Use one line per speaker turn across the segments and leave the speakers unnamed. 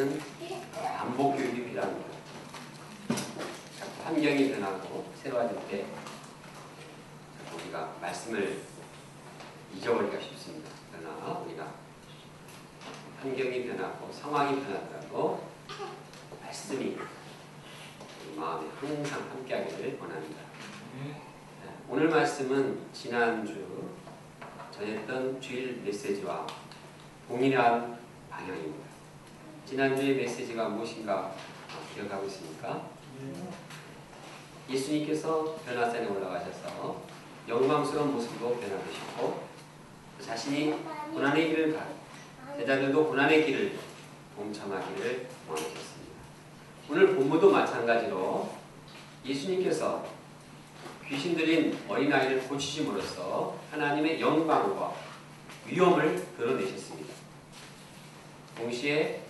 반복 교육이 필요합니다. 환경이 변하고 새로워질 때 우리가 말씀을 잊어버리기가 쉽습니다. 그러나 우리가 환경이 변하고 상황이 변하더라도 말씀이 우리 마음에 항상 함께하기를 원합니다. 오늘 말씀은 지난주 전했던 주일 메시지와 동일한 방향입니다. 지난주의 메시지가 무엇인가 기억하고 있습니까? 예수님께서 변화산에 올라가셔서 영광스러운 모습으로 변화되셨고 자신이 고난의 길을 가고 제자들도 고난의 길을 동참하기를 원하셨습니다. 오늘 본문도 마찬가지로 예수님께서 귀신 들린 어린아이를 고치심으로써 하나님의 영광과 위엄을 드러내셨습니다. 동시에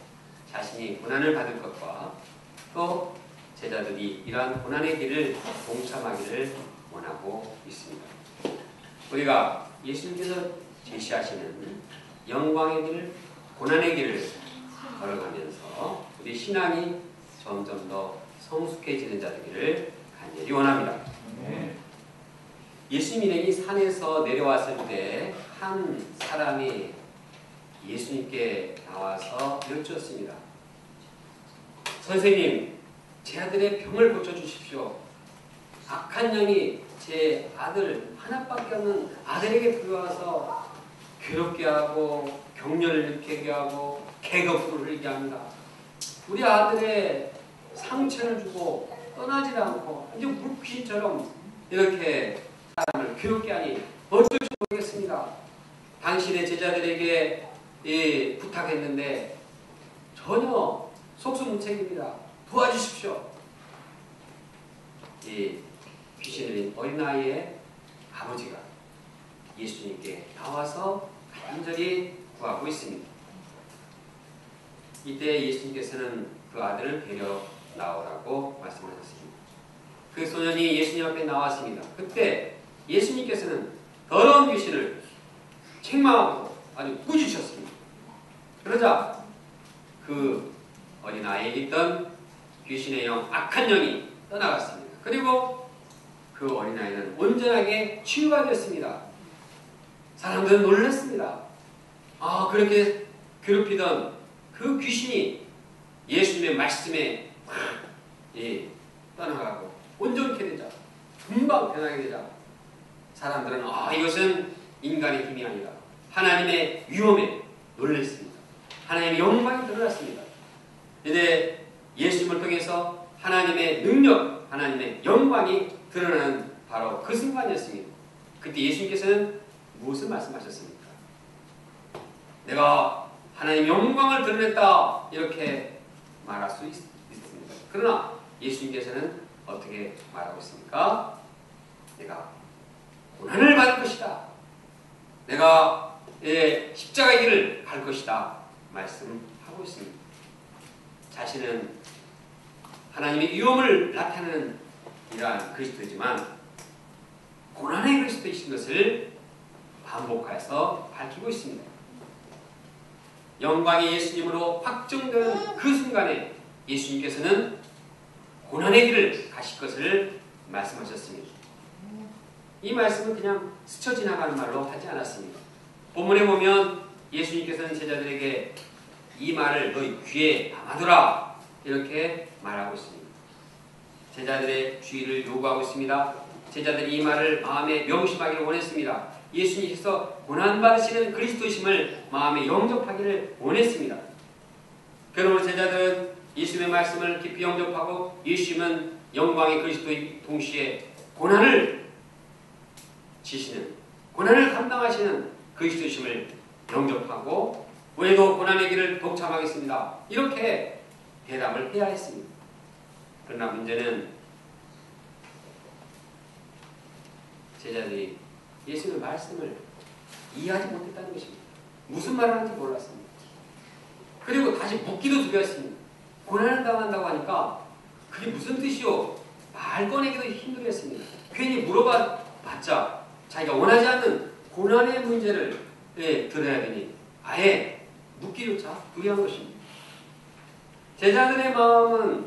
자신이 고난을 받을 것과 또 제자들이 이러한 고난의 길을 동참하기를 원하고 있습니다. 우리가 예수님께서 제시하시는 영광의 길, 고난의 길을 걸어가면서 우리 신앙이 점점 더 성숙해지는 자 되기를 간절히 원합니다. 예수님 일행이 산에서 내려왔을 때 한 사람이 예수님께 나와서 여쭈었습니다. 선생님, 제 아들의 병을 고쳐주십시오. 악한 영이 제 아들 하나밖에 없는 아들에게 들어와서 괴롭게 하고 격려를 느끼게 하고 개거풀을 흘리게 합니다. 우리 아들의 상처를 주고 떠나지 않고 완전 물귀신처럼 이렇게 사람을 괴롭게 하니 어쩔 줄 모르겠습니다. 당신의 제자들에게 부탁했는데 전혀 속수무책입니다. 도와주십시오. 이 귀신 들린 어린아이의 아버지가 예수님께 나와서 간절히 구하고 있습니다. 이때 예수님께서는 그 아들을 데려 나오라고 말씀하셨습니다. 그 소년이 예수님 앞에 나왔습니다. 그때 예수님께서는 더러운 귀신을 책망하고 아주 꾸짖으셨습니다. 그러자 그 어린아이에 있던 귀신의 영, 악한 영이 떠나갔습니다. 그리고 그 어린아이는 온전하게 치유가 되었습니다. 사람들은 놀랐습니다. 그렇게 괴롭히던 그 귀신이 예수님의 말씀에 떠나가고 온전케 되자, 금방 변하게 되자 사람들은 이것은 인간의 힘이 아니라 하나님의 위엄에 놀랐습니다. 하나님의 영광이 드러났습니다. 이제 예수님을 통해서 하나님의 능력, 하나님의 영광이 드러나는 바로 그 순간이었습니다. 그때 예수님께서는 무엇을 말씀하셨습니까? 내가 하나님의 영광을 드러냈다 이렇게 말할 수 있습니다. 그러나 예수님께서는 어떻게 말하고 있습니까? 내가 고난을 받을 것이다. 내가 십자가의 길을 갈 것이다 말씀하고 있습니다. 자신은 하나님의 위엄을 나타내는 이러한 그리스도이지만 고난의 그리스도이신 것을 반복해서 밝히고 있습니다. 영광의 예수님으로 확정되는 그 순간에 예수님께서는 고난의 길을 가실 것을 말씀하셨습니다. 이 말씀은 그냥 스쳐 지나가는 말로 하지 않았습니다. 본문에 보면 예수님께서는 제자들에게 이 말을 너희 귀에 담아두라 이렇게 말하고 있습니다. 제자들의 주의를 요구하고 있습니다. 제자들이 이 말을 마음에 명심하기를 원했습니다. 예수님께서 고난받으시는 그리스도이심을 마음에 영접하기를 원했습니다. 그러므로 제자들은 예수님의 말씀을 깊이 영접하고 예수님은 영광의 그리스도의 동시에 고난을 지시는, 고난을 감당하시는 그리스도이심을 영접하고 우리도 고난의 길을 동참하겠습니다. 이렇게 대답을 해야 했습니다. 그러나 문제는 제자들이 예수님의 말씀을 이해하지 못했다는 것입니다. 무슨 말을 하는지 몰랐습니다. 그리고 다시 묻기도 두려웠습니다. 고난을 당한다고 하니까 그게 무슨 뜻이요? 말 꺼내기도 힘들었습니다. 괜히 물어봤자 자기가 원하지 않는 고난의 문제를 들어야 되니 아예 묻기조차 두려운 것입니다. 제자들의 마음은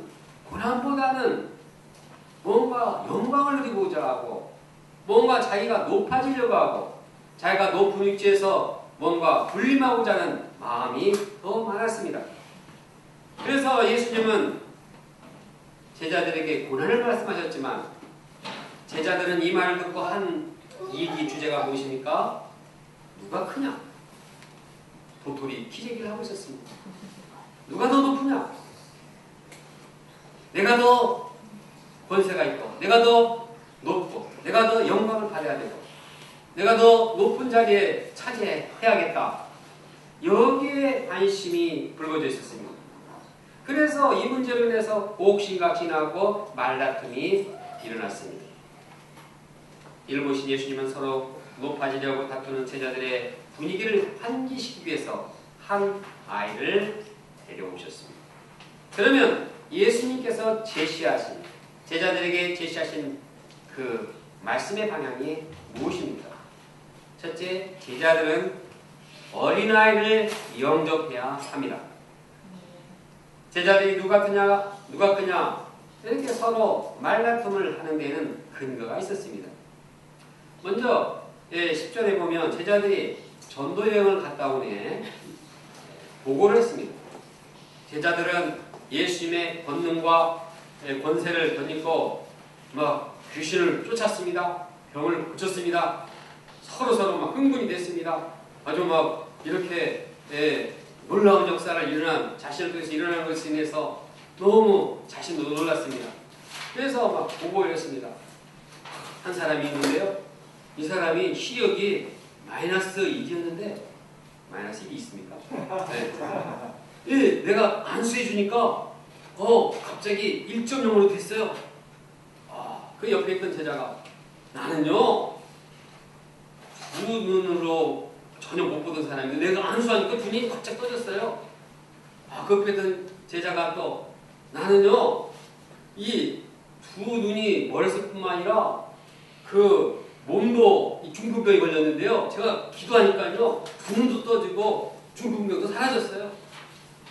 고난보다는 뭔가 영광을 누리고자 하고, 뭔가 자기가 높아지려고 하고, 자기가 높은 위치에서 뭔가 군림하고자 하는 마음이 더 많았습니다. 그래서 예수님은 제자들에게 고난을 말씀하셨지만, 제자들은 이 말을 듣고 한 얘기 주제가 무엇입니까? 누가 크냐? 도토리 키재기를 하고 있었습니다. 누가 더 높으냐? 내가 더 권세가 있고, 내가 더 높고, 내가 더 영광을 받아야 되고, 내가 더 높은 자리에 차지해야겠다. 여기에 관심이 불거져 있었습니다. 그래서 이 문제로 인해서 옥신각신하고 말다툼이 일어났습니다. 이를 보신 예수님은 서로 높아지려고 다투는 제자들의 분위기를 환기시키기 위해서 한 아이를 데려오셨습니다. 그러면 예수님께서 제자들에게 제시하신 그 말씀의 방향이 무엇입니까? 첫째, 제자들은 어린아이를 영접해야 합니다. 제자들이 누가 크냐 이렇게 서로 말다툼을 하는 데에는 근거가 있었습니다. 먼저 10절에 보면 제자들이 전도여행을 갔다 오니 보고를 했습니다. 제자들은 예수님의 권능과 권세를 덧입고 막 귀신을 쫓았습니다. 병을 고쳤습니다. 서로 막 흥분이 됐습니다. 아주 막 이렇게 놀라운 역사를 자신을 통해서 일어나는 것에 인해서 너무 자신도 놀랐습니다. 그래서 막 보고를 했습니다. 한 사람이 있는데요. 이 사람이 시력이 마이너스 1이었는데 마이너스 1이 있습니까? 네. 내가 안수해 주니까 갑자기 1.0으로 됐어요. 그 옆에 있던 제자가 나는요 두 눈으로 전혀 못 보던 사람인데 내가 안수하니까 눈이 바짝 떠졌어요. 그 옆에 있던 제자가 또 나는요 이 두 눈이 머릿속뿐만 아니라 그 몸도 이 중풍병이 걸렸는데요. 제가 기도하니까요 두 눈도 떠지고 중풍병도 사라졌어요.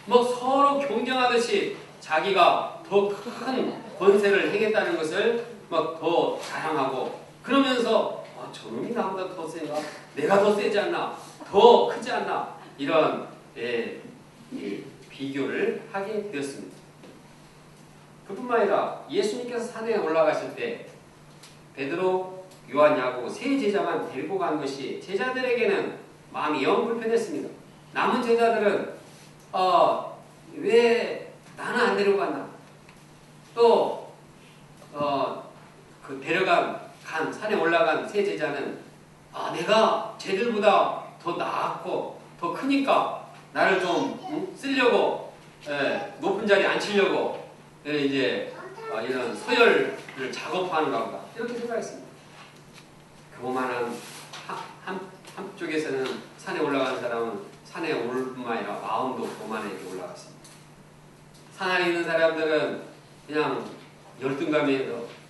막 서로 경쟁하듯이 자기가 더 큰 권세를 행했다는 것을 막 더 자랑하고, 그러면서 저놈이 나보다 더 세가? 내가 더 세지 않나? 더 크지 않나? 이런 비교를 하게 되었습니다. 그뿐만 아니라 예수님께서 산에 올라가실 때 베드로, 요한, 야고보 세 제자만 데리고 간 것이 제자들에게는 마음이 영 불편했습니다. 남은 제자들은 왜 나는 안 데려갔나? 또 그 산에 올라간 세 제자는 내가 쟤들보다 더 나았고 더 크니까 나를 좀 쓰려고 높은 자리에 앉히려고 이제 이런 서열을 작업하는가 보다 이렇게 생각했습니다. 그거만한 한쪽에서는 산에 올라간 사람은 산에 오를 뿐만 아니라 마음도 교만하게 올라갔습니다. 산 아래 있는 사람들은 그냥 열등감에서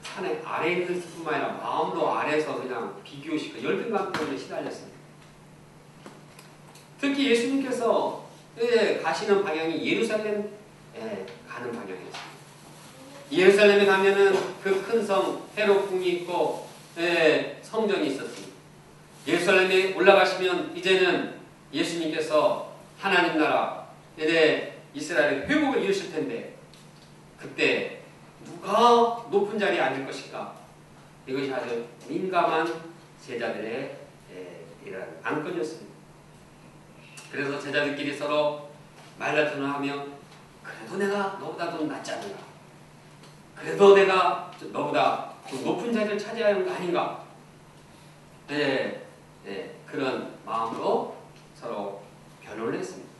산에 아래에 있는 뿐만 아니라 마음도 아래에서 그냥 비교시켜 열등감 때문에 시달렸습니다. 특히 예수님께서 가시는 방향이 예루살렘 가는 방향이었습니다. 예루살렘에 가면은 그 큰 성 헤롯궁이 있고 성전이 있었습니다. 예루살렘에 올라가시면 이제는 예수님께서 하나님 나라 이스라엘의 회복을 이루실 텐데 그때 누가 높은 자리에 앉을 것인가? 이것이 아주 민감한 제자들의 이런 안건이었습니다. 그래서 제자들끼리 서로 말다툼을 하며 그래도 내가 너보다 더 낫지 않은가? 그래도 내가 너보다 좀 높은 자리를 차지해야 하는 거 아닌가? 그런 마음으로 서로 변론을 했습니다.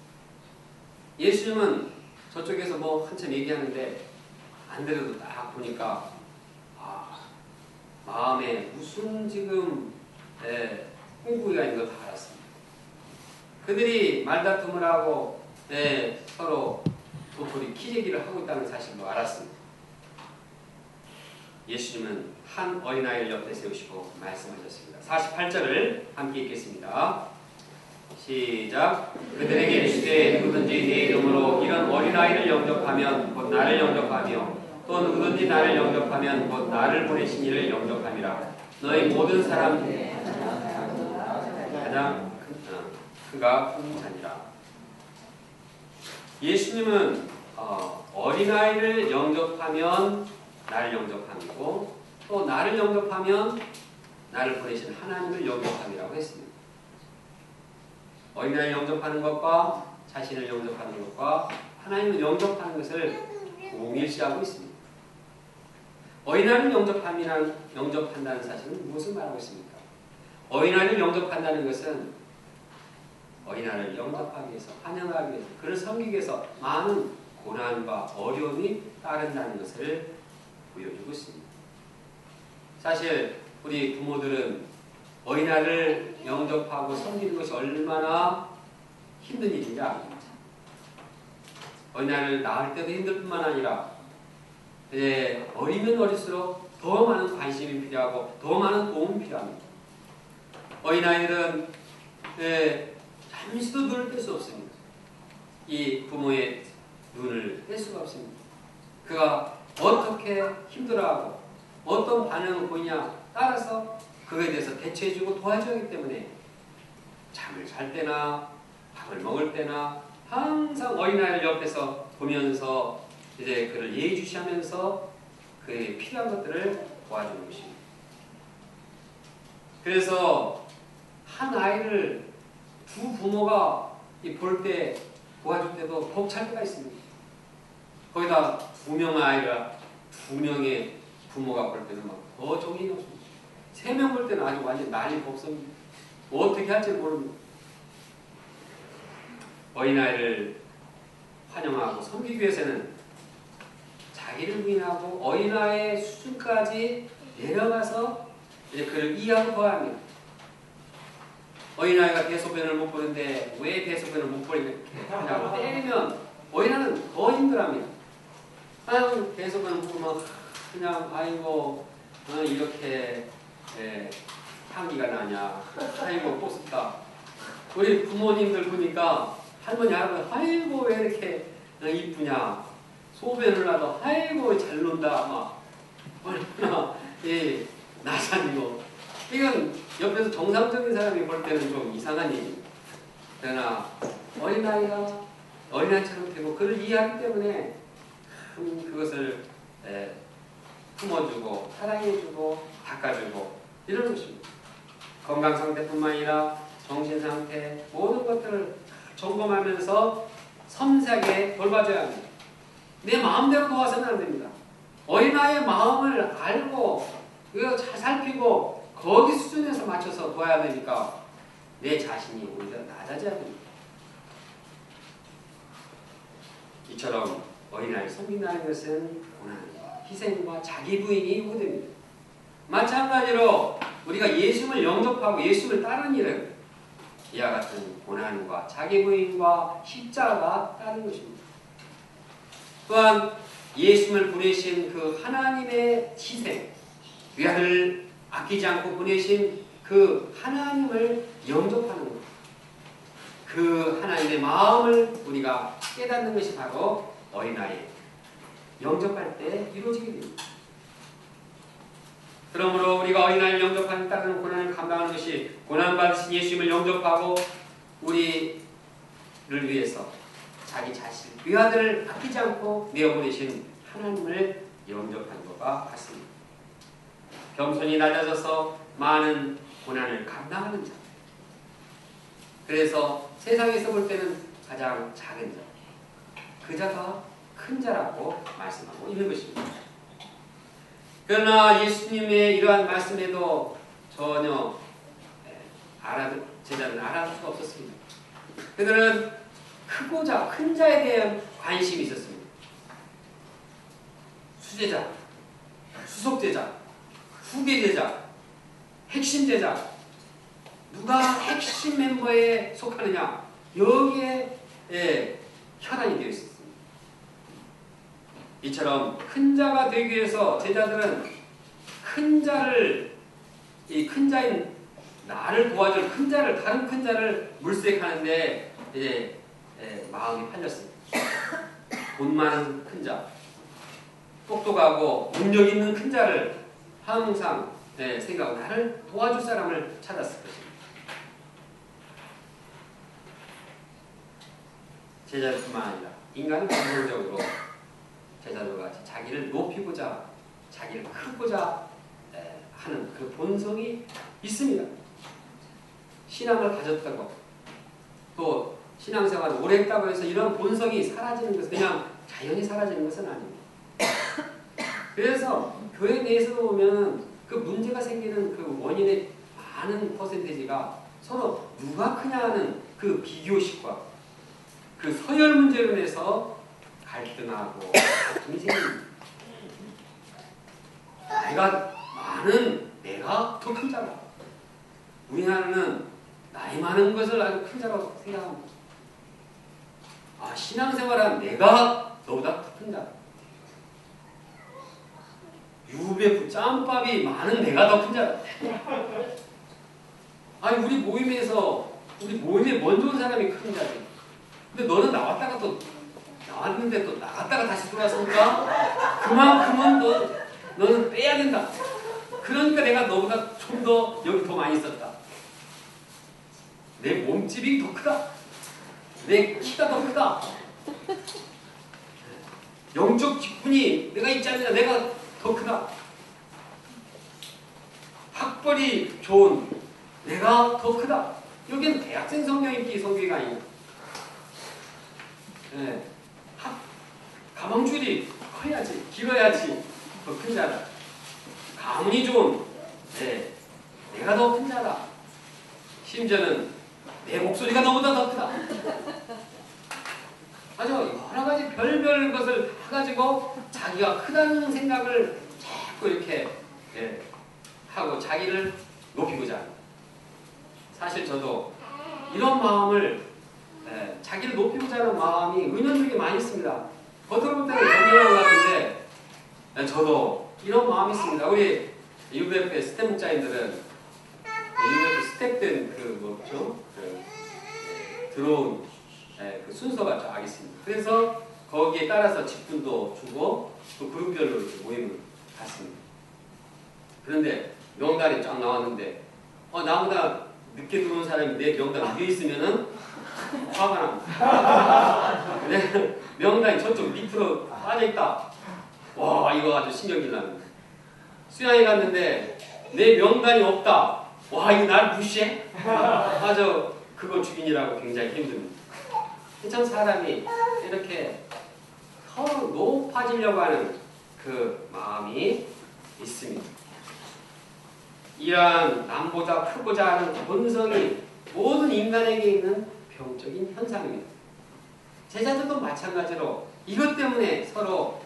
예수님은 저쪽에서 뭐 한참 얘기하는데 안 그래도 딱 보니까 마음에 무슨 지금 홍구이가 있는 걸 다 알았습니다. 그들이 말다툼을 하고 서로 도토리 키재기를 하고 있다는 사실도 알았습니다. 예수님은 한 어린아이를 옆에 세우시고 말씀하셨습니다. 48절을 함께 읽겠습니다. 시작. 그들에게 이르시되 누구든지 내 이름으로 이런 어린아이 어린아이를 영접하면 곧 나를 영접하며 또 누구든지 나를 영접하면 곧 나를 보내신 이를 영접함이라. 너희 모든 사람 가장 그가 큰 자니라. 예수님은 어린아이를 영접하면 나를 영접함이고 또 나를 영접하면 나를 보내신 하나님을 영접함이라고 했습니다. 어린아이를 영접하는 것과 자신을 영접하는 것과 하나님을 영접하는 것을 동일시하고 있습니다. 어린아이를 영접한다는 사실은 무엇을 말하고 있습니까? 어린아이를 영접한다는 것은 어린아이를 영접하기 위해서, 환영하기 위해서, 그를 섬기기 위해서 많은 고난과 어려움이 따른다는 것을 보여주고 있습니다. 사실 우리 부모들은 어린아이를 영접하고 섬기는 것이 얼마나 힘든 일인지 압니다. 어린아이를 낳을 때도 힘들 뿐만 아니라 어리면 어릴수록 더 많은 관심이 필요하고 더 많은 도움이 필요합니다. 어린아이들은 잠시도 눈을 뗄 수 없습니다. 이 부모의 눈을 뗄 수가 없습니다. 그가 어떻게 힘들어하고 어떤 반응을 보이냐 따라서 그거에 대해서 대처해주고 도와줘야 하기 때문에 잠을 잘 때나 밥을 먹을 때나 항상 어린아이를 옆에서 보면서 그를 예의주시하면서 그에게 필요한 것들을 도와주는 것입니다. 그래서 한 아이를 두 부모가 볼 때 도와줄 때도 벅찰 때가 있습니다. 거기다 두 명의 아이가 두 명의 부모가 볼 때는 막 더 정신이 없습니다. 세 명 볼 때는 아주 완전 난리 법석입니다. 어떻게 할지 모릅니다. 어린아이를 환영하고 섬기기 위해서는 자기를 부인하고 어린아이의 수준까지 내려가서 그를 이해하고 도와야 합니다. 어린아이가 대소변을 못 보는데 왜 대소변을 못 보냐고 때리면 어린아이는 더 힘들어합니다. 아유, 대소변을 보면 그냥 아이고 이렇게 향기가 나냐, 아이고 뽀얗다. 우리 부모님들 보니까 할머니 할아버지 아이고 왜 이렇게 이쁘냐, 소변을 나도 아이고 잘 논다 막 얼마나 나산이고. 이건 옆에서 정상적인 사람이 볼 때는 좀 이상한 일입니다. 그러나 어린아이가 어린아이처럼 되고 그를 이해하기 때문에 그것을 품어주고 사랑해주고 닦아주고 이런 것입니다. 건강 상태뿐만 아니라 정신 상태 모든 것들을 점검하면서 섬세하게 돌봐줘야 합니다. 내 마음대로 도와서는 안 됩니다. 어린아이의 마음을 알고 이거 잘 살피고 거기 수준에서 맞춰서 도와야 되니까 내 자신이 오히려 낮아져야 됩니다. 이처럼 어린아이를 섬긴다는 것은 고난과 희생과 자기 부인이 요구됩니다. 마찬가지로 우리가 예수님을 영접하고 예수님을 따르는 일은 이와 같은 고난과 자기 부인과 십자가가 따르는 것입니다. 또한 예수님을 보내신 그 하나님의 희생, 위아를 아끼지 않고 보내신 그 하나님을 영접하는 것. 그 하나님의 마음을 우리가 깨닫는 것이 바로 어린아이 영접할 때 이루어지게 됩니다. 그러므로 우리가 어린아이를 영접하는 따르는 고난을 감당하는 것이 고난받으신 예수님을 영접하고 우리를 위해서 자기 자신, 위아들을 아끼지 않고 내어보내신 하나님을 영접하는 것과 같습니다. 겸손히 낮아져서 많은 고난을 감당하는 자. 그래서 세상에서 볼 때는 가장 작은 자. 그 자가 큰 자라고 말씀하고 있는 것입니다. 그러나 예수님의 이러한 말씀에도 전혀 제자는 알아볼 수가 없었습니다. 그들은 크고자 큰 자에 대한 관심이 있었습니다. 수제자, 수속제자, 후계제자, 핵심제자, 누가 핵심 멤버에 속하느냐 여기에 혈안이 되어 있었습니다. 이처럼 큰 자가 되기 위해서 제자들은 큰 자를, 이 큰 자인 나를 도와줄 큰 자를, 다른 큰 자를 물색하는데 이제 마음이 팔렸습니다. 돈 많은 큰 자, 똑똑하고 능력 있는 큰 자를 항상 생각하고 나를 도와줄 사람을 찾았을 것입니다. 제자들뿐만 아니라 인간은 본능적으로 제자들과 같이 자기를 높이고자 자기를 크고자 하는 그 본성이 있습니다. 신앙을 가졌다고 또 신앙생활을 오래 했다고 해서 이런 본성이 사라지는 것은 그냥 자연히 사라지는 것은 아닙니다. 그래서 교회 내에서도 보면 그 문제가 생기는 그 원인의 많은 퍼센테이지가 서로 누가 크냐는 그 비교식과 그 서열 문제로 인해서 갈등하고 다툼이 생깁니다. 나이가 많은 내가 더 큰 자다. 우리나라는 나이 많은 것을 아주 큰 자라고 생각합니다. 신앙생활한 내가 너보다 더 큰 자다. 유배프 짬밥이 많은 내가 더 큰 자다. 아니 우리 모임에 먼저 온 사람이 큰 자지. 근데 너는 나왔다가 또 나왔는데 또 나갔다가 다시 들어왔으니까 그만큼은 너는 빼야 된다. 그러니까 내가 너보다 좀 더 여기 더 많이 있었다. 내 몸집이 더 크다. 내 키가 더 크다. 영적 직분이 내가 있지 않느냐. 내가 더 크다. 학벌이 좋은 내가 더 크다. 여기는 대학생 성경 읽기 성경이 아닙니다. 가방줄이 커야지, 길어야지 더 큰 자다. 가문이 좋은 내가 더 큰 자다. 심지어는 내 목소리가 너보다 더 크다. 아주 여러 가지 별별 것을 해가지고 자기가 크다는 생각을 자꾸 이렇게 하고 자기를 높이고자 합니다. 사실 저도 이런 마음을 자기를 높이고자 하는 마음이 은연중에 많이 있습니다. 겉으로 볼 때는 건강한 것 같은데 저도 이런 마음이 있습니다. 우리 UBF 스텝 목자님들은 UBF 스텝된 들어온 그 순서가 쫙 있습니다. 그래서 거기에 따라서 직분도 주고 또 그룹별로 모임을 갔습니다. 그런데 명단이 쫙 나왔는데 나보다 늦게 들어온 사람이 내 명단 위에 있으면은 화가 납니다. 내 명단이 저쪽 밑으로 빠져있다. 와 이거 아주 신경질 납니다. 수양에 갔는데 내 명단이 없다. 와 이거 날 무시해? 아주 그거 주인이라고 굉장히 힘듭니다. 참 사람이 이렇게 서로 높아지려고 하는 그 마음이 있습니다. 이러한 남보다 크고자 하는 본성이 모든 인간에게 있는 병적인 현상입니다. 제자들도 마찬가지로 이것 때문에 서로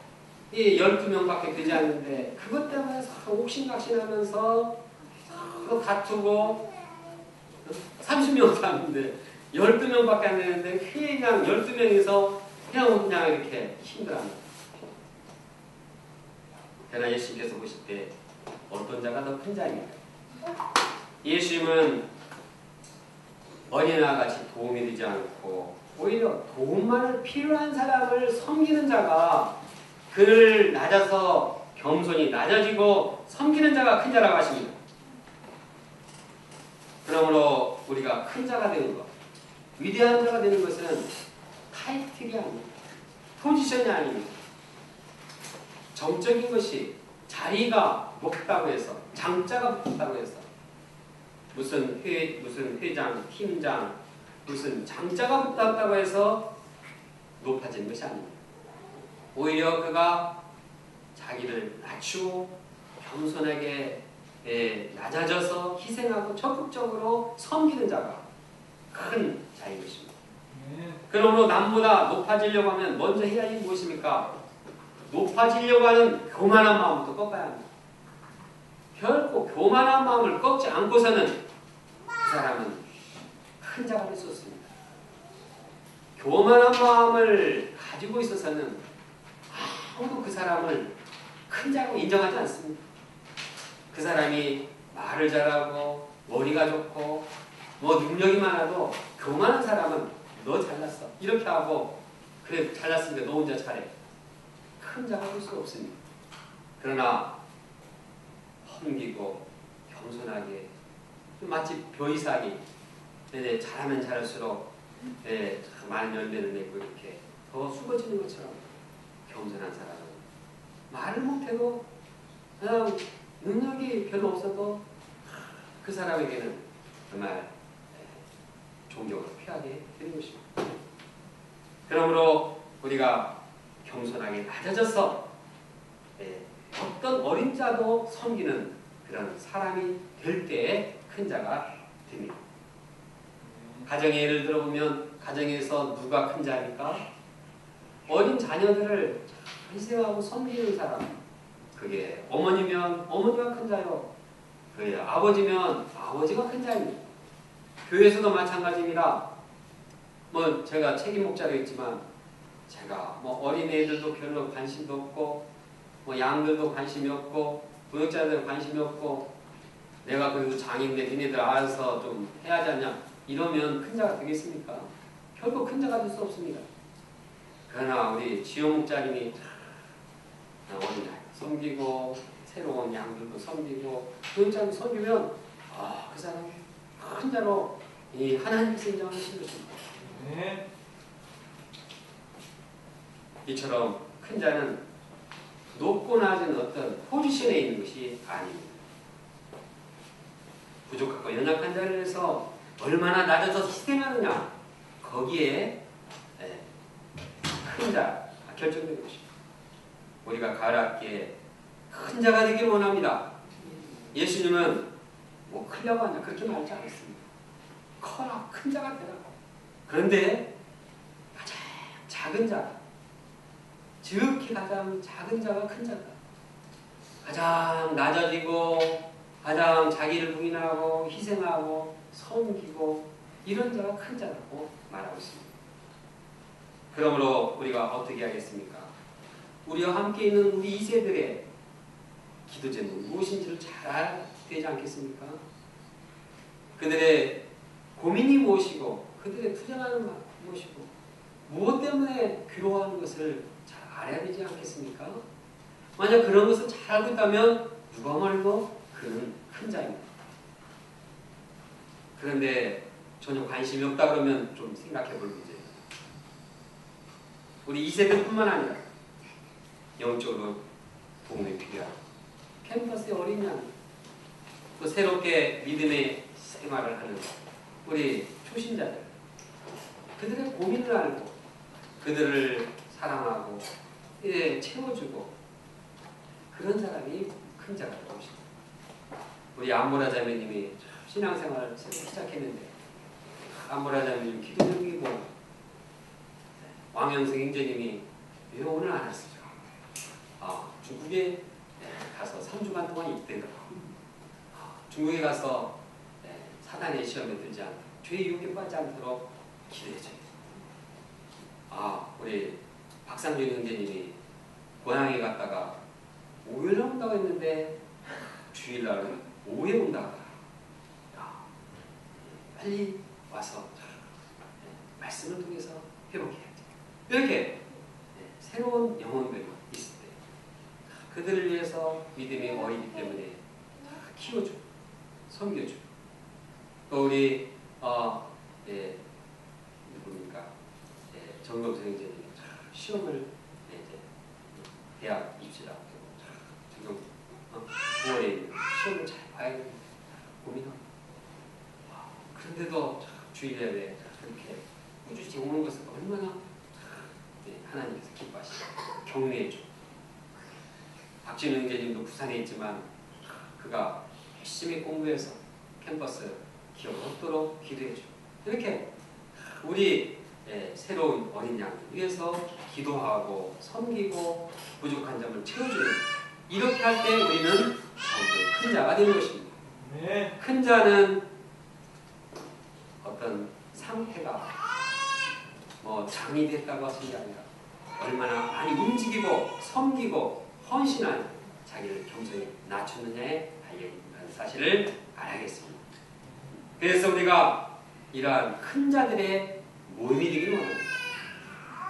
12명밖에 되지 않는데 그것 때문에 서로 옥신각신하면서 서로 다투고 30명 사는데 12명밖에 안 되는데 그냥 12명이서 그냥 이렇게 힘들어합니다. 그러나 예수님께서 보실 때 어떤 자가 더 큰 자입니까? 예수님은 어린아이와 같이 도움이 되지 않고 오히려 도움만을 필요한 사람을 섬기는 자가 그를 낮아서 겸손히 낮아지고 섬기는 자가 큰 자라고 하십니다. 그러므로 우리가 큰 자가 되는 것, 위대한 자가 되는 것은 타이틀이 아닙니다. 포지션이 아닙니다. 정적인 것이 자리가 높다고 해서 장자가 높다고 해서 무슨 회장, 팀장, 무슨 장자가 붙었다고 해서 높아지는 것이 아닙니다. 오히려 그가 자기를 낮추고 겸손하게 낮아져서 희생하고 적극적으로 섬기는 자가 큰 자인 것입니다. 그러므로 남보다 높아지려고 하면 먼저 해야 할 일이 무엇입니까? 높아지려고 하는 교만한 마음부터 꺾어야 합니다. 결코 교만한 마음을 꺾지 않고서는 그 사람은 큰 자가 될 수 없습니다. 교만한 마음을 가지고 있어서는 아무도 그 사람을 큰 자로 인정하지 않습니다. 그 사람이 말을 잘하고 머리가 좋고 능력이 많아도 교만한 사람은 너 잘났어 이렇게 하고 그래 잘났으니까 너 혼자 잘해. 큰 자가 될 수 없습니다. 그러나 험기고 겸손하게 마치 벼이삭이 잘하면 잘할수록 많은 열매를 맺고 이렇게 더 수고지는 것처럼 겸손한 사람은 말을 못해도 그냥 능력이 별로 없어도 그 사람에게는 정말 존경을 표하게 되는 것입니다. 그러므로 우리가 겸손하게 낮아져서 어떤 어린 자도 섬기는 그런 사람이 될 때에 큰 자가 됩니다. 가정의 예를 들어보면 가정에서 누가 큰 자입니까? 어린 자녀들을 희생하고 섬기는 사람. 그게 어머니면 어머니가 큰 자요. 그게 아버지면 아버지가 큰 자입니다. 교회에서도 마찬가지입니다. 뭐 제가 책임 목자로 있지만 제가 뭐 어린애들도 별로 관심도 없고 뭐 양들도 관심이 없고 부역자들 관심이 없고 내가 그래도 장인데 니네들 알아서 좀 해야 하지 않냐 이러면 큰 자가 되겠습니까? 결국 큰 자가 될 수 없습니다. 그러나 우리 지효 목자님이 어린 아이 섬기고 새로운 양들도 섬기고 부역자를 섬기면 그 사람이 큰 자로 이 하나님께서 인정하시는 것입니다.
네.
이처럼 큰 자는 높고 낮은 어떤 포지션에 있는 것이 아닙니다. 부족하고 연약한 자를 위해서 얼마나 낮아서 희생하느냐 거기에 큰 자가 결정되는 것입니다. 우리가 가을 학기에 큰 자가 되길 원합니다. 예수님은 뭐 크려고 하냐 그렇게 말하지 않았습니다. 커라 큰 자가 되라. 그런데 가장 작은 자 지극히 가장 작은 자가 큰 자다. 가장 낮아지고 가장 자기를 부인하고 희생하고 섬기고 이런 자가 큰 자라고 말하고 있습니다. 그러므로 우리가 어떻게 하겠습니까? 우리와 함께 있는 우리 2세들의 기도 제목 무엇인지를 잘 알아야 되지 않겠습니까? 그들의 고민이 무엇이고 그들의 투쟁하는 무엇이고 무엇 때문에 괴로워하는 것을 잘 알아야 되지 않겠습니까? 만약 그런 것을 잘 알고 있다면 누가 말고 그는 큰 자입니다. 그런데 전혀 관심이 없다 그러면 좀 생각해 볼 문제입니다. 우리 2세대뿐만 아니라 영적으로 도움이 필요하고 캠퍼스의 어린 양, 또 새롭게 믿음의 생활을 하는 우리 초신자들, 그들의 고민을 알고 그들을 사랑하고 채워주고 그런 사람이 큰 자가 되고 싶습니다. 우리 안보라 자매님이 신앙생활을 새로 시작했는데 안보라 자매님 기도 중이고 왕영승 형제님이 왜 오늘 안 왔어요? 중국에 가서 3주간 동안 있대더라고요. 중국에 가서 사단의 시험에 들지 않도록 죄의 유혹에 빠지지 않도록 기도해줘야 돼요. 우리 박상준 형제님이 고향에 갔다가 5일 온다고 했는데 주일날은 오후에 온다고 하더라고요. 빨리 와서 말씀을 통해서 회복해야 돼요. 이렇게 새로운 영혼들이 있을 때 그들을 위해서 믿음이 어리기 때문에 키워주고 섬겨주고 또 우리 누굽니까 정검수 형제님이 시험을 대학 입시를 앞두고 지금 9월에 있는 시험을 잘 봐야 되는 고민합니다. 그런데도 주일 예배에 그렇게 꾸준히 오는 것은 얼마나 하나님께서 기뻐하시고 격려해주고 박진우 형제님도 부산에 있지만 그가 열심히 공부해서 캠퍼스 기억 없도록 기도해주고 이렇게 우리 새로운 어린 양을 위해서 기도하고 섬기고 부족한 점을 채워주는 이렇게 할 때 우리는 점점 큰 자가 되는 것입니다.
네.
큰 자는 어떤 상태가 뭐 장이 됐다고 하는 게 아니라 얼마나 많이 움직이고 섬기고 헌신한 자기를 겸손히 낮추느냐에 달려있는 사실을 알아야겠습니다. 그래서 우리가 이러한 큰 자들의 모임이 되기를 원합니다.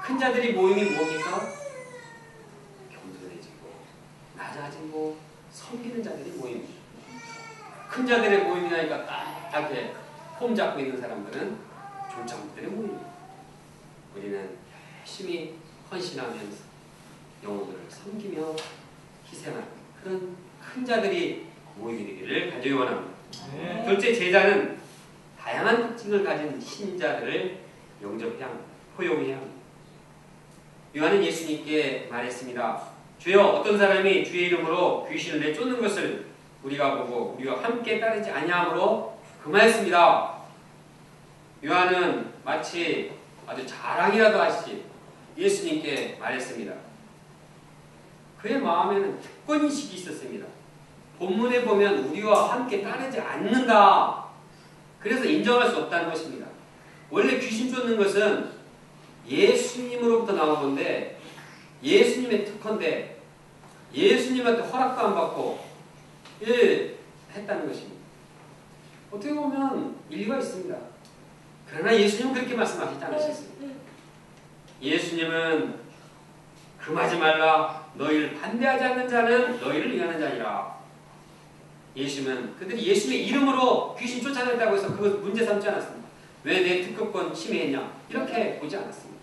큰 자들이 모임이 뭡니까? 겸손해지고 낮아지고 섬기는 자들이 모임입니다. 큰 자들의 모임이니까 딱 이렇게 폼 잡고 있는 사람들은 졸장들의 모임입니다. 우리는 열심히 헌신하면서 영혼들을 섬기며 희생하는 그런 큰 자들이 모임이 되기를 간절히 원합니다. 둘째, 제자는 다양한 특징을 가진 신자들을 영접해야 합니다. 포용해야 합니다. 요한은 예수님께 말했습니다. 주여, 어떤 사람이 주의 이름으로 귀신을 내쫓는 것을 우리가 보고 우리와 함께 따르지 아니하므로 금하였습니다. 요한은 마치 아주 자랑이라도 하시지 예수님께 말했습니다. 그의 마음에는 특권의식이 있었습니다. 본문에 보면 우리와 함께 따르지 않는다. 그래서 인정할 수 없다는 것입니다. 원래 귀신 쫓는 것은 예수님으로부터 나온 건데 예수님의 특권인데 예수님한테 허락도 안 받고 했다는 것입니다. 어떻게 보면 일리가 있습니다. 그러나 예수님은 그렇게 말씀하시지 않으셨습니다. 예수님은 금하지 말라. 너희를 반대하지 않는 자는 너희를 위하는 자니라. 예수님은 그들이 예수님의 이름으로 귀신 쫓아냈다고 해서 그것을 문제 삼지 않았습니다. 왜 내 특급권 침해했냐? 이렇게 보지 않았습니다.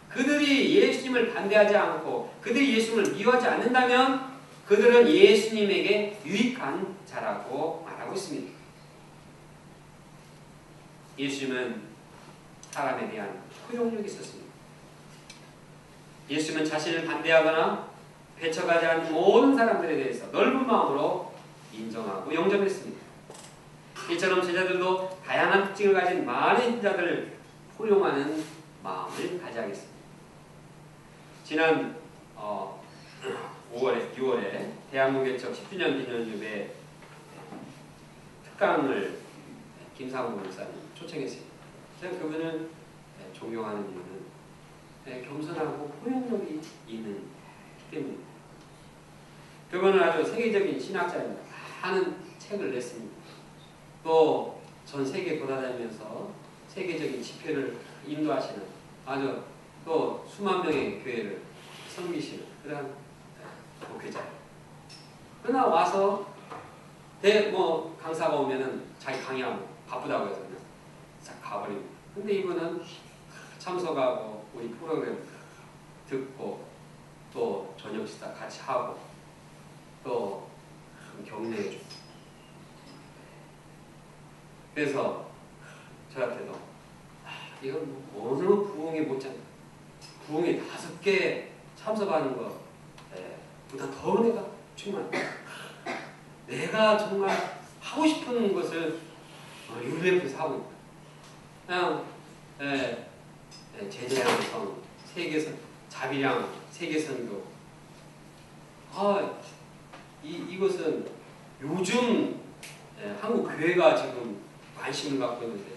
그들이 예수님을 반대하지 않고 그들이 예수님을 미워하지 않는다면 그들은 예수님에게 유익한 자라고 말하고 있습니다. 예수님은 사람에 대한 포용력이 있었습니다. 예수님은 자신을 반대하거나 배척하지 않는 모든 사람들에 대해서 넓은 마음으로 인정하고 영접했습니다. 이처럼 제자들도 다양한 특징을 가진 많은 신자들을 포용하는 마음을 가져야겠습니다. 지난 6월에 대한무개척 10주년 기념유배 특강을 김상우 목사님 초청했습니다. 제가 그분을 존경하는 이유는 겸손하고 포용력이 있는 때문입니다. 그분은 아주 세계적인 신학자입니다. 많은 책을 냈습니다. 또 전 세계 돌아다니면서 세계적인 집회를 인도하시는 아주 또 수만 명의 교회를 섬기시는 그런 목회자예요. 그러나 와서 강사가 오면은 자기 강의하고 바쁘다고 해서 그냥 싹 가버립니다. 근데 이분은 참석하고 우리 프로그램 듣고 또 저녁 식사 같이 하고 또 격려해주고 그래서 저한테도 이건 어느 부흥이 못지않다. 부흥이 5개 참석하는 것보다 더 내가 충만해. 내가 정말 하고 싶은 것을 UBF에서 하고 있다. 그냥 제재양성, 세계선, 자비량, 세계선교. 이것은 요즘 한국 교회가 지금 관심을 갖고 있는데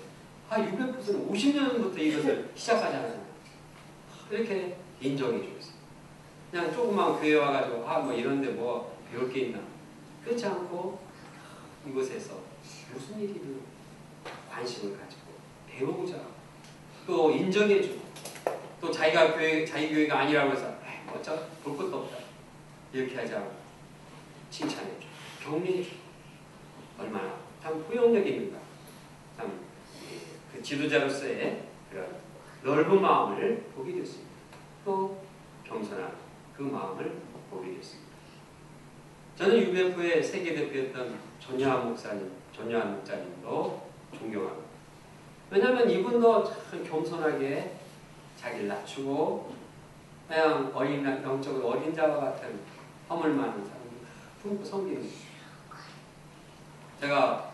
UBF는 50년부터 이것을 시작하잖아요. 이렇게 인정해주고 있어요. 그냥 조그만 교회 와가지고 이런데 뭐 배울 게 있나. 그렇지 않고 이곳에서 무슨 일이든 관심을 가지고 배우고자 하고 또 인정해주고 또 자기 교회가 아니라고 해서 어차피 볼 것도 없다. 이렇게 하지 않고 칭찬해주고 격려해주고 얼마나 참 포용력이 있는가. 참 그 지도자로서의 그런 넓은 마음을 보게 됐습니다. 또 겸손한 그 마음을 보게 됐습니다. 저는 UBF의 세계대표였던 전여한 목사님도 존경합니다. 왜냐하면 이분도 참 겸손하게 자기를 낮추고 그냥 영적으로 어린 자와 같은 허물 많은 사람을 품고 섬기는 거예요. 제가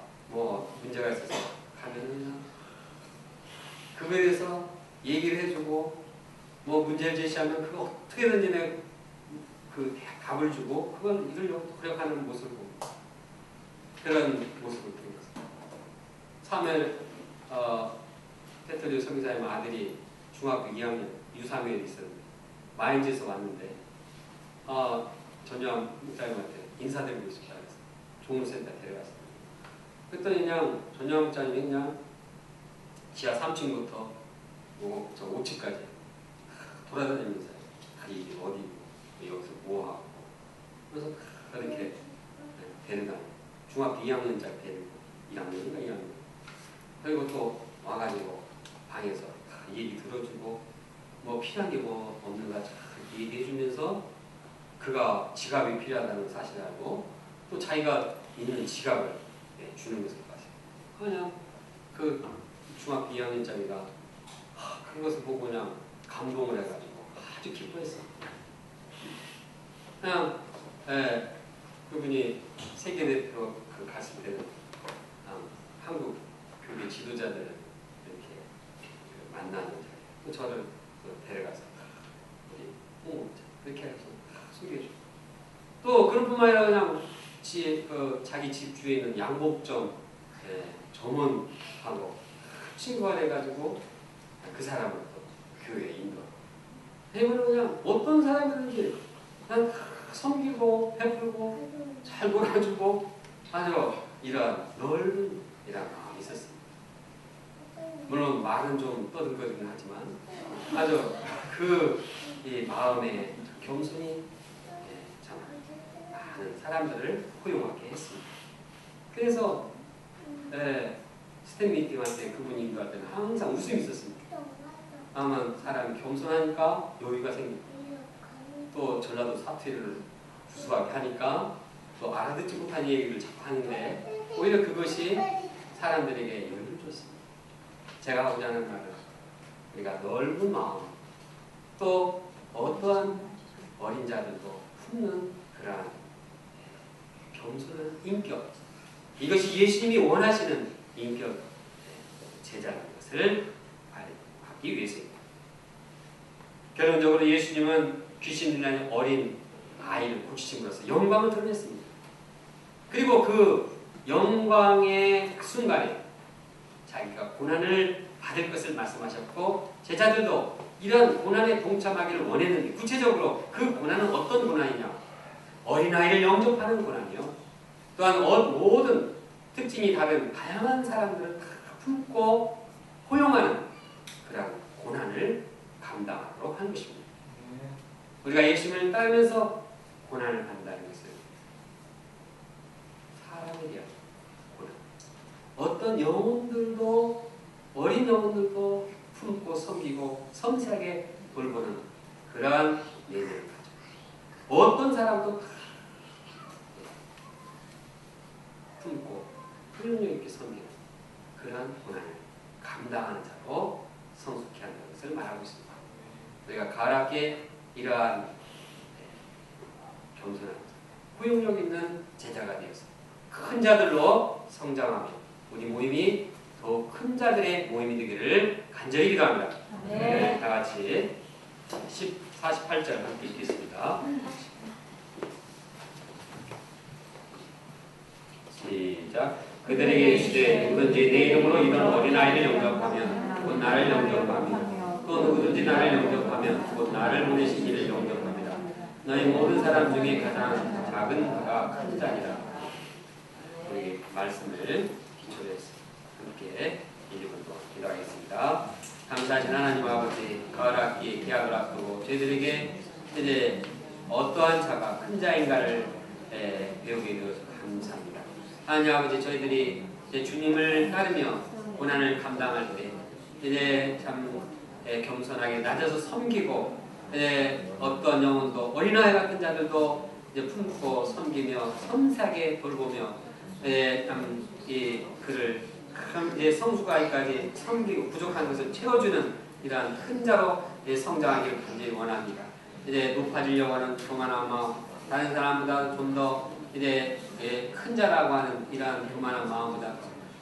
문제가 있어서 가면은 그거에 대해서 얘기를 해주고 문제를 제시하면 그거 어떻게든지 내가 그 답을 주고 그걸 노력하는 모습을 봅니다. 그런 모습을 보였습니다. 3일 페트리오 성교사님 아들이 중학교 2학년 유사면이 있었는데 마인즈에서 왔는데 전여한 목사님한테 인사드리고 싶다 그래서 종로센터 데려갔습니다. 그랬더니 그냥 전여한 목사님이 그냥 지하 3층부터 저 5층까지 돌아다니면서 이게 어디 여기서 뭐 하고 그래서 그렇게 되는 거 중학교 2학년짜리 되는 1학년인가 2학년 그리고 또 와가지고 방에서 얘기 들어주고 뭐 필요한 게 뭐 없는가 얘기해주면서 그가 지갑이 필요하다는 사실을 알고 또 자기가 있는 지갑을 주는 것을 봤어요. 그냥 그 중학교 2학년짜리가 그것을 보고 그냥 감동을 해가지고 아주 기뻐했어. 그냥 그분이 세계대표 갔을 때는 한국 교회 지도자들을 이렇게 만나는 자리. 또 저를 데려가서 우리 그렇게 해서 소개해주고 또 그런 뿐만 아니라 그냥 자기 집 주위에 있는 양복점 점원하고 친구가 돼가지고 그 사람을 또 교회에 인도. 해보면 그냥 어떤 사람이든지 그냥 섬기고 베풀고 잘 놀아주고 아주 이런 넓은 이런 마음이 있었습니다. 물론 말은 좀 떠들거리긴 하지만 아주 이 마음의 겸손이 참 많은 사람들을 포용하게 했습니다. 그래서 스탠 미팅한테 그분이 인도할 때는 항상 웃음이 있었습니다. 아마 사람이 겸손하니까 여유가 생기고 또 전라도 사투리를 구수하게 하니까 또 알아듣지 못한 얘기를 자꾸 하는데 오히려 그것이 사람들에게 여유를 줬습니다. 제가 하고자 하는 말은 우리가 넓은 마음 또 어떠한 어린 자들도 품는 그러한 겸손한 인격 이것이 예수님이 원하시는 인격 제자라는 것을 하기 위해서입니다. 결론적으로 예수님은 귀신 들린 어린 아이를 고치심으로써 영광을 드러냈습니다. 그리고 그 영광의 순간에 자기가 고난을 받을 것을 말씀하셨고 제자들도 이런 고난에 동참하기를 원했는데 구체적으로 그 고난은 어떤 고난이냐 어린아이를 영접하는 고난이요. 또한 모든 특징이 다른 다양한 사람들을 다 품고 포용하는 그런 고난을 감당하도록 한 것입니다. 우리가 예수님을 따르면서 고난을 간다는 것은 사람에 대한 고난 어떤 영혼들도 어린 영혼들도 품고 섬기고 섬세하게 돌보는 그러한 내면을 가지고 어떤 사람도 다 품고 포용력 있게 섬기는 그러한 고난을 감당하는 자로 성숙해 한다는 것을 말하고 있습니다. 우리가 가락에 이러한 겸손한 포용력 있는 제자가 되어서 큰 자들로 성장하며 우리 모임이 더 큰 자들의 모임이 되기를 간절히 기도합니다. 네. 다 같이 48절 함께 읽겠습니다. 시작. 그들에게 이르시되 누구든지 내 이름으로 이런 어린아이를 영접하면 곧 나를 영접하며 또 누구든지 나를 영접하면 곧 나를 보내신 이를 영접합니다. 너희 모든 사람 중에 가장 작은 바가 큰 자니라. 우리 말씀을 기초로 해서 함께 1분 동안 기도하겠습니다. 감사하신 하나님 아버지 가을 학기 개학을 앞두고 저희들에게 이제 어떠한 자가 큰 자인가를 배우게 되어서 감사합니다. 하나님 아버지 저희들이 이제 주님을 따르며 고난을 감당할 때 이제 참 겸손하게 낮아서 섬기고 어떤 영혼도 어린아이 같은 자들도 이제 품고 섬기며 섬세하게 돌보며 참 이 그를 이제 성숙아이까지 섬기고 부족한 것을 채워주는 이러한 큰 자로 성장하기를 간절히 원합니다. 이제 높아지려고 하는 교만한 마음, 다른 사람보다 좀 더 이제 큰 자라고 하는 이러한 교만한 마음보다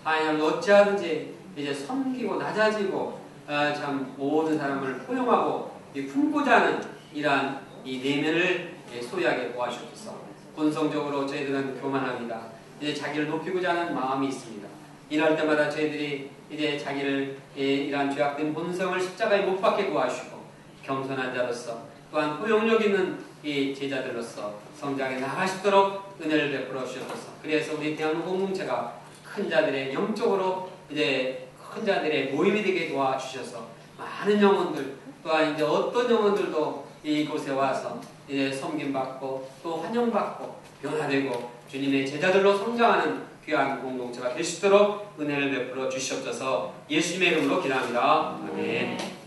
하나님 어찌하든지 이제 섬기고 낮아지고 참 모든 사람을 포용하고 품고자 하는 이러한 이 내면을 소유하게 도와주옵소서. 본성적으로 저희들은 교만합니다. 이제 자기를 높이고자 하는 마음이 있습니다. 이럴 때마다 저희들이 이제 자기를 이러한 죄악된 본성을 십자가에 못 박게 도와주시고 겸손한 자로서 또한 포용력 있는 이 제자들로서 성장해 나가시도록 은혜를 베풀어 주셔서 그래서 우리 대한민국 공동체가 큰 자들의 영적으로 이제 큰 자들의 모임이 되게 도와주셔서 많은 영혼들 또한 이제 어떤 영혼들도 이곳에 와서 이제 섬김받고 또 환영받고 변화되고 주님의 제자들로 성장하는 귀한 공동체가 될 수 있도록 은혜를 베풀어 주시옵소서. 예수님의 이름으로 기도합니다. 아멘.